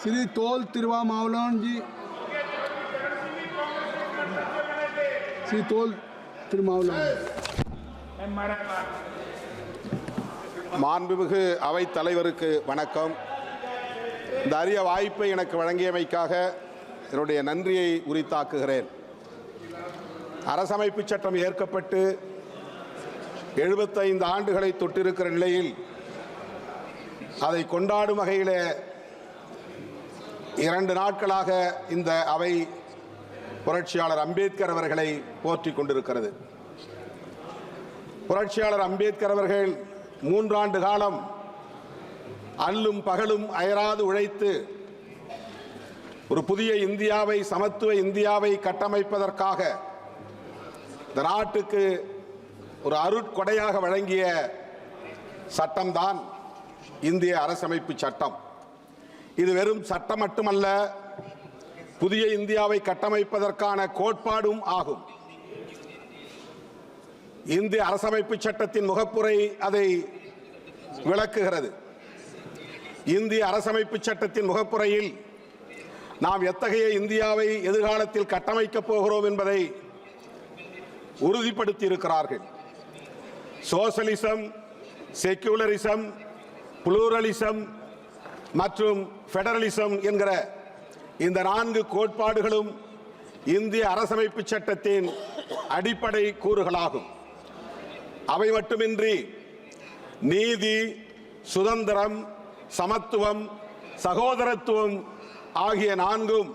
श्री तोल तिरुवामावलन जी, श्री तोल तिरुमावलन। மாண்புமிகு அவைத் தலைவருக்கு வணக்கம். இந்த அரிய வாய்ப்பை எனக்கு வழங்கியமைக்காக என்னுடைய நன்றியை உரித்தாக்குகிறேன். அரசமைப்பு சட்டம் ஏற்கப்பட்டு 75 ஆண்டுகளை தொட்டிருக்கிற நிலையில் அதை கொண்டாடும் வகையில் 2 நாட்களாக இந்த அவை புரட்சியாளர் அம்பேத்கர் அவர்களை போற்றிக் கொண்டிருக்கிறது. புரட்சியாளர் அம்பேத்கர் அவர்கள் 3 ஆண்டு காலம் அல்லும் பகலும் அயராது உழைத்து ஒரு புதிய இந்தியாவை, சமத்துவ இந்தியாவை கட்டமைப்பதற்காக இந்த நாட்டுக்கு ஒரு அருட்கொடையாக வழங்கிய சட்டம்தான் இந்திய அரசமைப்பு சட்டம். இது வெறும் சட்டம் மட்டுமல்ல, புதிய இந்தியாவை கட்டமைப்பதற்கான கோட்பாடும் ஆகும். இந்திய அரசமைப்பு சட்டத்தின் முகப்புரை அதை விளக்குகிறது. இந்திய அரசமைப்பு சட்டத்தின் முகப்புரையில் நாம் எத்தகைய இந்தியாவை எதிர்காலத்தில் கட்டமைக்கப் போகிறோம் என்பதை உறுதிப்படுத்தி இருக்கிறார்கள். சோசலிசம், செக்யூலரிசம், புளூரலிசம் மற்றும் ஃபெடரலிசம் என்கிற இந்த 4 கோட்பாடுகளும் இந்திய அரசமைப்பு சட்டத்தின் அடிப்படை கூறுகளாகும். அவை மட்டுமின்றி நீதி, சுதந்திரம், சமத்துவம், சகோதரத்துவம் ஆகிய 4ம்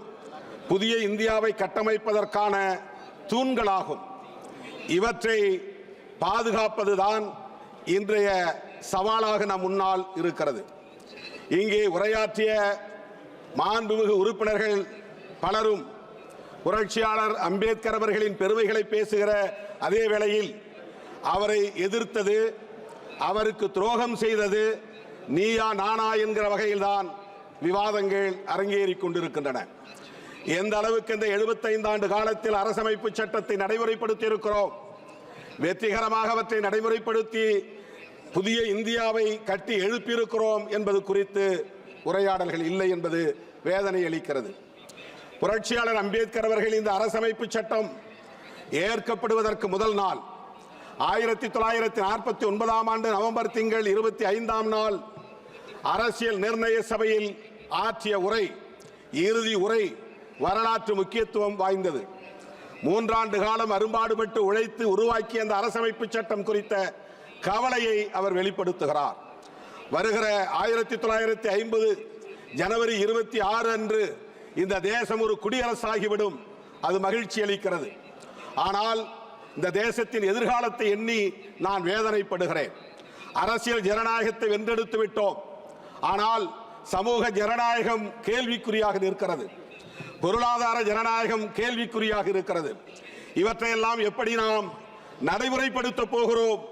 புதிய இந்தியாவை கட்டமைப்பதற்கான தூண்களாகும். இவற்றை பாதுகாப்பதுதான் இன்றைய சவாலாக நம் முன்னால் இருக்கிறது. இங்கே உரையாற்றிய மாண்புமிகு உறுப்பினர்கள் பலரும் புரட்சியாளர் அம்பேத்கர் அவர்களின் பெருமைகளை பேசுகிற அதே வேளையில் அவரை எதிர்த்தது, அவருக்கு துரோகம் செய்தது நீயா நானா என்கிற வகையில்தான் விவாதங்கள் அரங்கேறிக் கொண்டிருக்கின்றன. எந்த அளவுக்கு இந்த 75 ஆண்டு காலத்தில் அரசமைப்பு சட்டத்தை நடைமுறைப்படுத்தி இருக்கிறோம், வெற்றிகரமாக அவற்றை நடைமுறைப்படுத்தி புதிய இந்தியாவை கட்டி எழுப்பியிருக்கிறோம் என்பது குறித்து உரையாடல்கள் இல்லை என்பது வேதனை அளிக்கிறது. புரட்சியாளர் அம்பேத்கர் அவர்கள் இந்த அரசமைப்பு சட்டம் ஏற்கப்படுவதற்கு முதல் நாள் 1949ஆம் ஆண்டு நவம்பர் திங்கள் 25ஆம் நாள் அரசியல் நிர்ணய சபையில் ஆற்றிய உரை, இறுதி உரை வரலாற்று முக்கியத்துவம் வாய்ந்தது. 3 ஆண்டு காலம் அரும்பாடுபட்டு உழைத்து உருவாக்கிய அந்த அரசமைப்பு சட்டம் குறித்த கவலையை அவர் வெளிப்படுத்துகிறார். வருகிற 1950 ஜனவரி 26 அன்று இந்த தேசம் ஒரு குடியரசாகிவிடும். அது மகிழ்ச்சி அளிக்கிறது. ஆனால் இந்த தேசத்தின் எதிர்காலத்தை எண்ணி நான் வேதனைப்படுகிறேன். அரசியல் ஜனநாயகத்தை வென்றெடுத்து விட்டோம், ஆனால் சமூக ஜனநாயகம் கேள்விக்குறியாக இருக்கிறது. பொருளாதார ஜனநாயகம் கேள்விக்குறியாக இருக்கிறது. இவற்றையெல்லாம் எப்படி நாம் நடைமுறைப்படுத்த போகிறோம்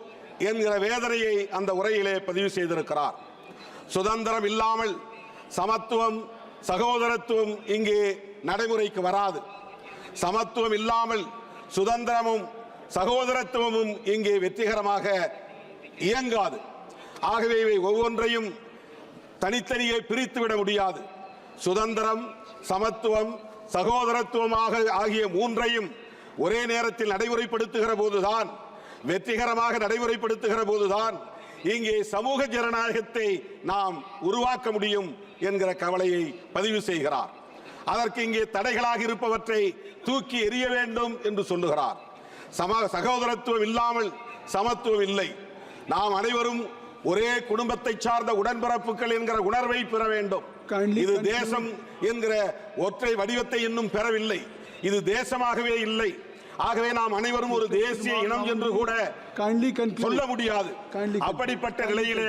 என்கிற வேதனையை அந்த உரையிலே பதிவு செய்திருக்கிறார். சுதந்திரம் இல்லாமல் சமத்துவம், சகோதரத்துவம் இங்கே நடைமுறைக்கு வராது. சமத்துவம் இல்லாமல் சுதந்திரமும் சகோதரத்துவமும் இங்கே வெற்றிகரமாக இயங்காது. ஆகவே இவை ஒவ்வொன்றையும் தனித்தனியே பிரித்துவிட முடியாது. சுதந்திரம், சமத்துவம், சகோதரத்துவமாக ஆகிய 3ஐயும் ஒரே நேரத்தில் நடைமுறைப்படுத்துகிற போதுதான், வெற்றிகரமாக நடைமுறைப்படுத்துகிற போதுதான் இங்கே சமூக ஜனநாயகத்தை நாம் உருவாக்க முடியும் என்கிற கவலையை பதிவு செய்கிறார். அதற்கு இங்கே தடைகளாக இருப்பவற்றை தூக்கி எறிய வேண்டும் என்று சொல்லுகிறார். சகோதரத்துவம் இல்லாமல் சமத்துவம் இல்லை. நாம் அனைவரும் ஒரே குடும்பத்தை சார்ந்த உடன்பிறப்புகள் என்கிற உணர்வை பெற வேண்டும். இது தேசம் என்கிற ஒற்றை வடிவத்தை இன்னும் பெறவில்லை. இது தேசமாகவே இல்லை. ஆகவே நாம் அனைவரும் ஒரு தேசிய இனம் என்று கூட சொல்ல முடியாது. அப்படிப்பட்ட நிலையிலே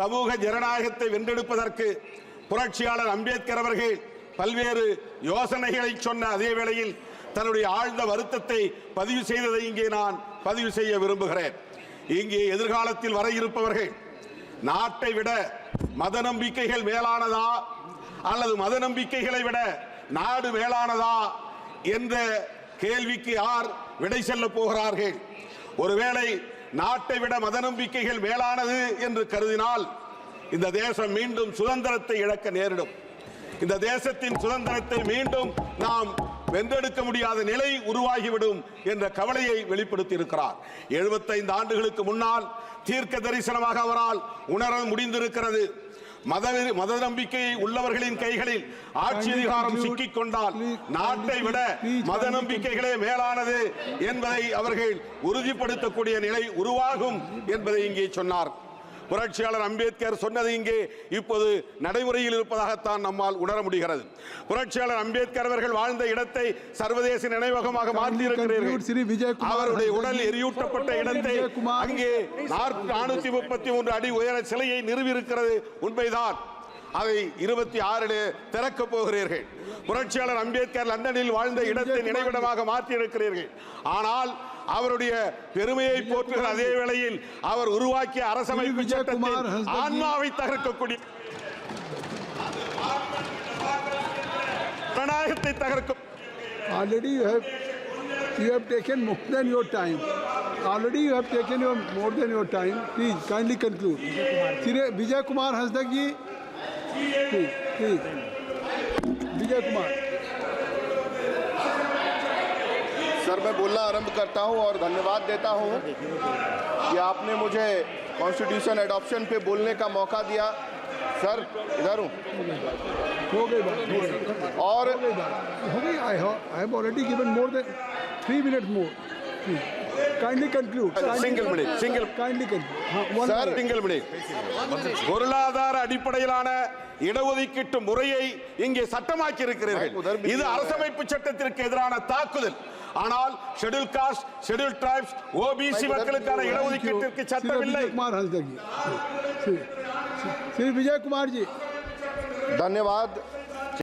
சமூக ஜனநாயகத்தை வென்றெடுப்பதற்கு புரட்சியாளர் அம்பேத்கர் அவர்கள் பல்வேறு யோசனைகளை சொன்ன அதே வேளையில் தன்னுடைய ஆழ்ந்த வருத்தத்தை பதிவு செய்ததை இங்கே நான் பதிவு செய்ய விரும்புகிறேன். இங்கே எதிர்காலத்தில் வர இருப்பவர்கள் நாட்டை விட மத நம்பிக்கைகள் மேலானதா அல்லது மத நம்பிக்கைகளை விட நாடு மேலானதா என்ற கேள்விக்கு யார் விடை செல்ல போகிறார்கள்? ஒருவேளை நாட்டை விட மத நம்பிக்கைகள் மேலானது என்று கருதினால் இந்த தேசம் மீண்டும் சுதந்திரத்தை இழக்க நேரிடும். இந்த தேசத்தின் சுதந்திரத்தை மீண்டும் நாம் வென்றெடுக்க முடியாத நிலை உருவாகிவிடும் என்ற கவலையை வெளிப்படுத்தி இருக்கிறார். 75 ஆண்டுகளுக்கு முன்னால் தீர்க்க தரிசனமாக அவரால் உணர முடிந்திருக்கிறது. மத நம்பிக்கை உள்ளவர்களின் கைகளில் ஆட்சி அதிகாரம் சிக்கிக் கொண்டால் நாட்டை விட மத நம்பிக்கைகளே மேலானது என்பதை அவர்கள் உறுதிப்படுத்தக்கூடிய நிலை உருவாகும் என்பதை இங்கே சொன்னார். புரட்சியாளர் அம்பேத்கர் சொன்னது இங்கே இப்போது நடைமுறையில் இருப்பதாகத்தான் நம்மால் உணர முடிகிறது. புரட்சியாளர் அம்பேத்கர் அவர்கள் வாழ்ந்த இடத்தை சர்வதேச நினைவகமாக மாற்றியிருக்கிறீர்கள். அவருடைய உடல் எரியூட்டப்பட்ட இடத்தை அங்கே 433 அடி உயர சிலையை நிறுவியிருக்கிறது உண்மைதான். அதை 26 திறக்கப் போகிறீர்கள். புரட்சியாளர் அம்பேத்கர் லண்டனில் வாழ்ந்த இடத்தை நினைவிடமாக மாற்றியிருக்கிறீர்கள். ஆனால் அவருடைய பெருமையை போற்றுகிற அதே வேளையில் அவர் உருவாக்கிய அரசமைப்பு சட்டத்தில் ஆன்மாவை தகர்க்கக்கூடிய ஜனநாயகத்தை தகர்க்கும். Already you have taken more than your time. Already you have taken more than your time. Please kindly conclude. Vijay Kumar Hasdak ji, please. Vijay Kumar. Sir, मैं बोलना आरंभ करता हूं और धन्यवाद देता हूं कि आपने मुझे कॉन्स्टिट्यूशन एडॉप्शन पे बोलने का मौका दिया। सर, इधर हूं। हो गई बात और हो गई. I have already given more than 3 minutes more. Kindly conclude. Kindly conclude. Sir, single minute. பொருளாதார அடிப்படையிலான இடஒதுக்கீட்டு முறையை இங்கே சட்டமாக்கி இருக்கிறீர்கள். இது அரசமைப்பு சட்டத்திற்கு எதிரான தாக்குதல். ஆனால் schedule cost, schedule tribes, OBC மக்களுக்கான இடஒதுக்கீட்டிற்கு சட்டம் இல்லை. कुमार हंसदा जी, श्री विजय कुमार जी, धन्यवाद।